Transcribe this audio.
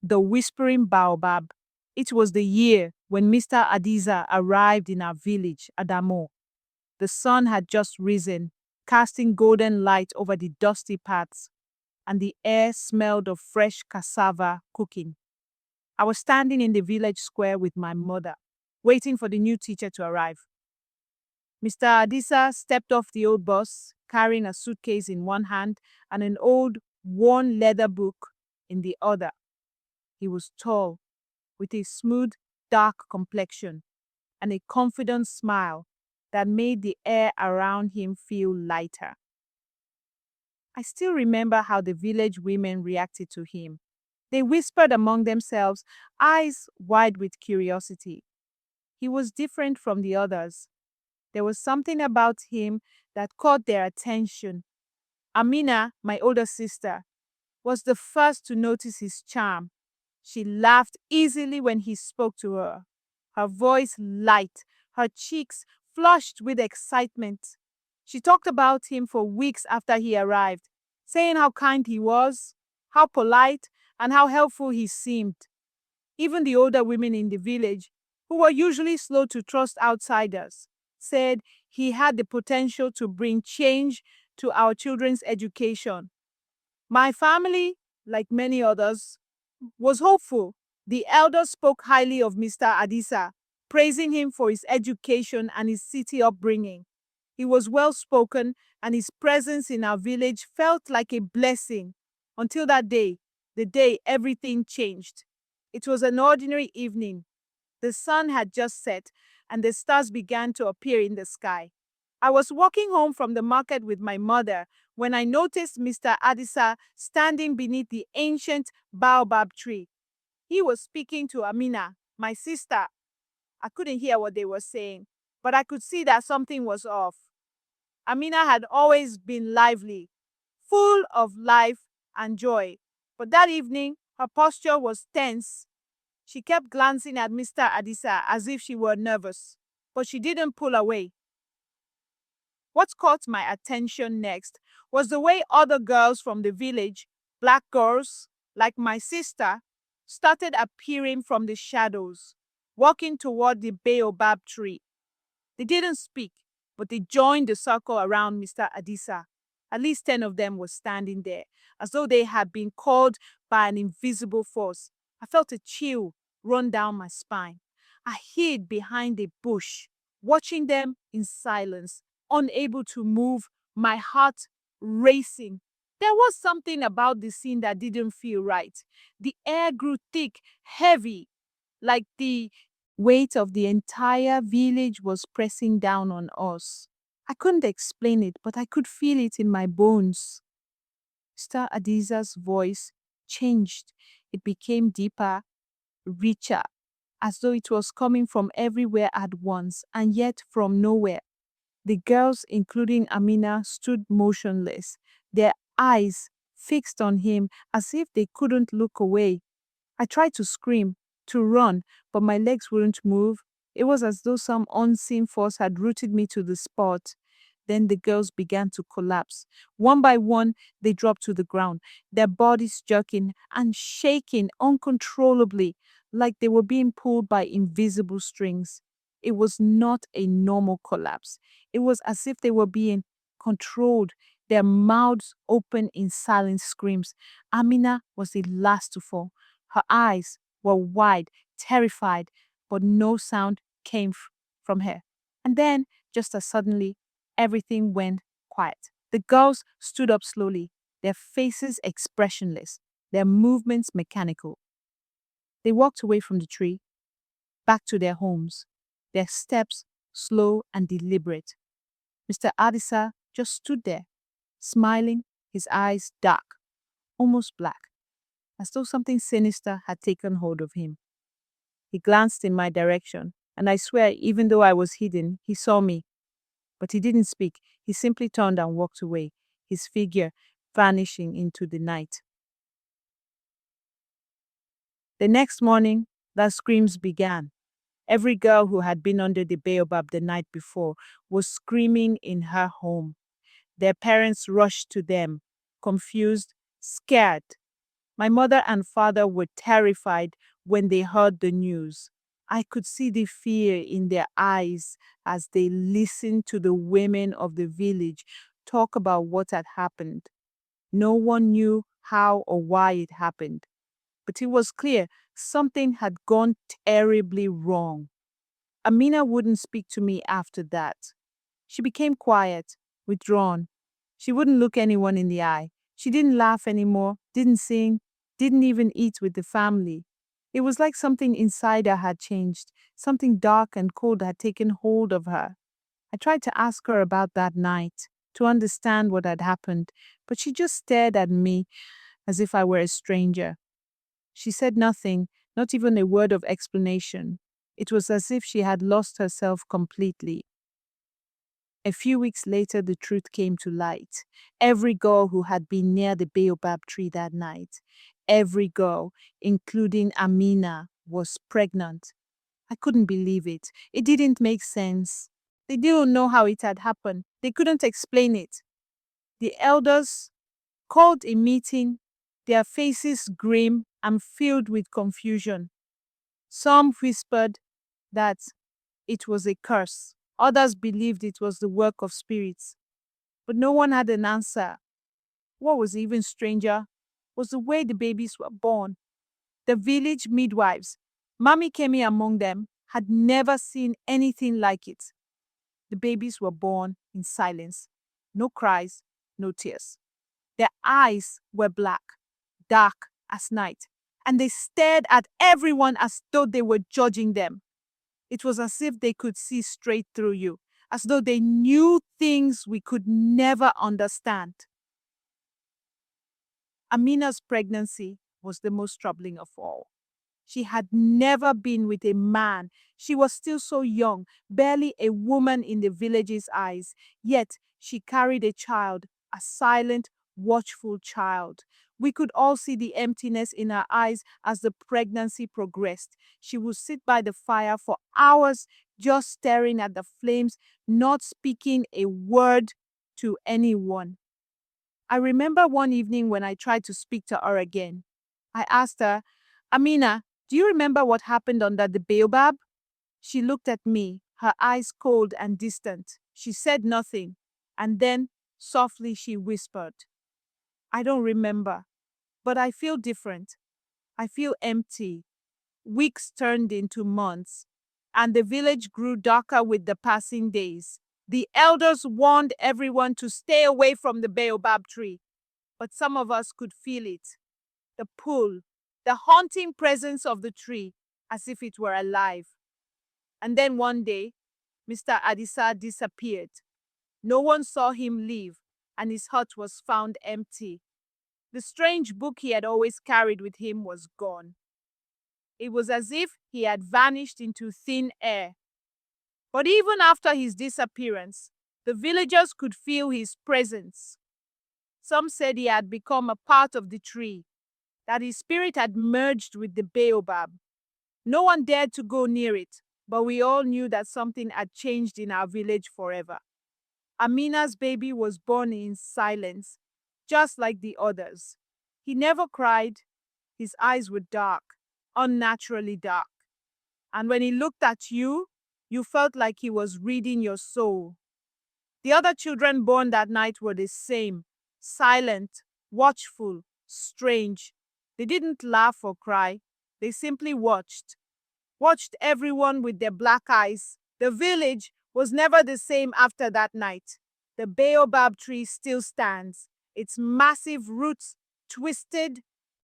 The Whispering Baobab. It was the year when Mr. Adiza arrived in our village, Adamo. The sun had just risen, casting golden light over the dusty paths, and the air smelled of fresh cassava cooking. I was standing in the village square with my mother, waiting for the new teacher to arrive. Mr. Adisa stepped off the old bus, carrying a suitcase in one hand and an old, worn leather book in the other. He was tall, with a smooth, dark complexion and a confident smile that made the air around him feel lighter. I still remember how the village women reacted to him. They whispered among themselves, eyes wide with curiosity. He was different from the others. There was something about him that caught their attention. Amina, my older sister, was the first to notice his charm. She laughed easily when he spoke to her, her voice light, her cheeks flushed with excitement. She talked about him for weeks after he arrived, saying how kind he was, how polite, and how helpful he seemed. Even the older women in the village, who were usually slow to trust outsiders, said he had the potential to bring change to our children's education. My family, like many others, was hopeful. The elders spoke highly of Mr. Adisa, praising him for his education and his city upbringing. He was well spoken, and his presence in our village felt like a blessing. Until that day, the day everything changed. It was an ordinary evening. The sun had just set, and the stars began to appear in the sky. I was walking home from the market with my mother when I noticed Mr. Adisa standing beneath the ancient baobab tree. He was speaking to Amina, my sister. I couldn't hear what they were saying, but I could see that something was off. Amina had always been lively, full of life and joy, but that evening her posture was tense. She kept glancing at Mr. Adisa as if she were nervous, but she didn't pull away. What caught my attention next was the way other girls from the village, black girls like my sister, started appearing from the shadows, walking toward the baobab tree. They didn't speak, but they joined the circle around Mr. Adisa. At least 10 of them were standing there, as though they had been called by an invisible force. I felt a chill run down my spine. I hid behind a bush, watching them in silence, unable to move, my heart racing. There was something about the scene that didn't feel right. The air grew thick, heavy, like the weight of the entire village was pressing down on us. I couldn't explain it, but I could feel it in my bones. Mr. Adiza's voice changed. It became deeper, richer, as though it was coming from everywhere at once and yet from nowhere. The girls, including Amina, stood motionless, their eyes fixed on him as if they couldn't look away. I tried to scream, to run, but my legs wouldn't move. It was as though some unseen force had rooted me to the spot. Then the girls began to collapse. One by one, they dropped to the ground, their bodies jerking and shaking uncontrollably, like they were being pulled by invisible strings. It was not a normal collapse. It was as if they were being controlled, their mouths open in silent screams. Amina was the last to fall. Her eyes were wide, terrified, but no sound came from her. And then, just as suddenly, everything went quiet. The girls stood up slowly, their faces expressionless, their movements mechanical. They walked away from the tree, back to their homes, their steps slow and deliberate. Mr. Adisa just stood there, smiling, his eyes dark, almost black, as though something sinister had taken hold of him. He glanced in my direction, and I swear, even though I was hidden, he saw me. But he didn't speak. He simply turned and walked away, his figure vanishing into the night. The next morning, the screams began. Every girl who had been under the baobab the night before was screaming in her home. Their parents rushed to them, confused, scared. My mother and father were terrified when they heard the news. I could see the fear in their eyes as they listened to the women of the village talk about what had happened. No one knew how or why it happened, but it was clear something had gone terribly wrong. Amina wouldn't speak to me after that. She became quiet, withdrawn. She wouldn't look anyone in the eye. She didn't laugh anymore, didn't sing, didn't even eat with the family. It was like something inside her had changed, something dark and cold had taken hold of her. I tried to ask her about that night, to understand what had happened, but she just stared at me as if I were a stranger. She said nothing, not even a word of explanation. It was as if she had lost herself completely. A few weeks later, the truth came to light. Every girl who had been near the baobab tree that night, every girl, including Amina, was pregnant. I couldn't believe it. It didn't make sense. They didn't know how it had happened. They couldn't explain it. The elders called a meeting, their faces grim and filled with confusion. Some whispered that it was a curse. Others believed it was the work of spirits. But no one had an answer. What was even stranger was the way the babies were born. The village midwives, Mami Kemi among them, had never seen anything like it. The babies were born in silence. No cries, no tears. Their eyes were black, dark as night, and they stared at everyone as though they were judging them. It was as if they could see straight through you, as though they knew things we could never understand. Amina's pregnancy was the most troubling of all. She had never been with a man. She was still so young, barely a woman in the village's eyes. Yet she carried a child, a silent, watchful child. We could all see the emptiness in her eyes as the pregnancy progressed. She would sit by the fire for hours, just staring at the flames, not speaking a word to anyone. I remember one evening when I tried to speak to her again. I asked her, Amina, do you remember what happened under the baobab? She looked at me, her eyes cold and distant. She said nothing, and then softly she whispered, I don't remember, but I feel different. I feel empty. Weeks turned into months, and the village grew darker with the passing days. The elders warned everyone to stay away from the baobab tree, but some of us could feel it, the pull, the haunting presence of the tree, as if it were alive. And then one day, Mr. Adisa disappeared. No one saw him leave, and his hut was found empty. The strange book he had always carried with him was gone. It was as if he had vanished into thin air. But even after his disappearance, the villagers could feel his presence. Some said he had become a part of the tree, that his spirit had merged with the baobab. No one dared to go near it, but we all knew that something had changed in our village forever. Amina's baby was born in silence, just like the others. He never cried. His eyes were dark, unnaturally dark. And when he looked at you, you felt like he was reading your soul. The other children born that night were the same, silent, watchful, strange. They didn't laugh or cry. They simply watched everyone with their black eyes. The village was never the same after that night. The baobab tree still stands, its massive roots twisted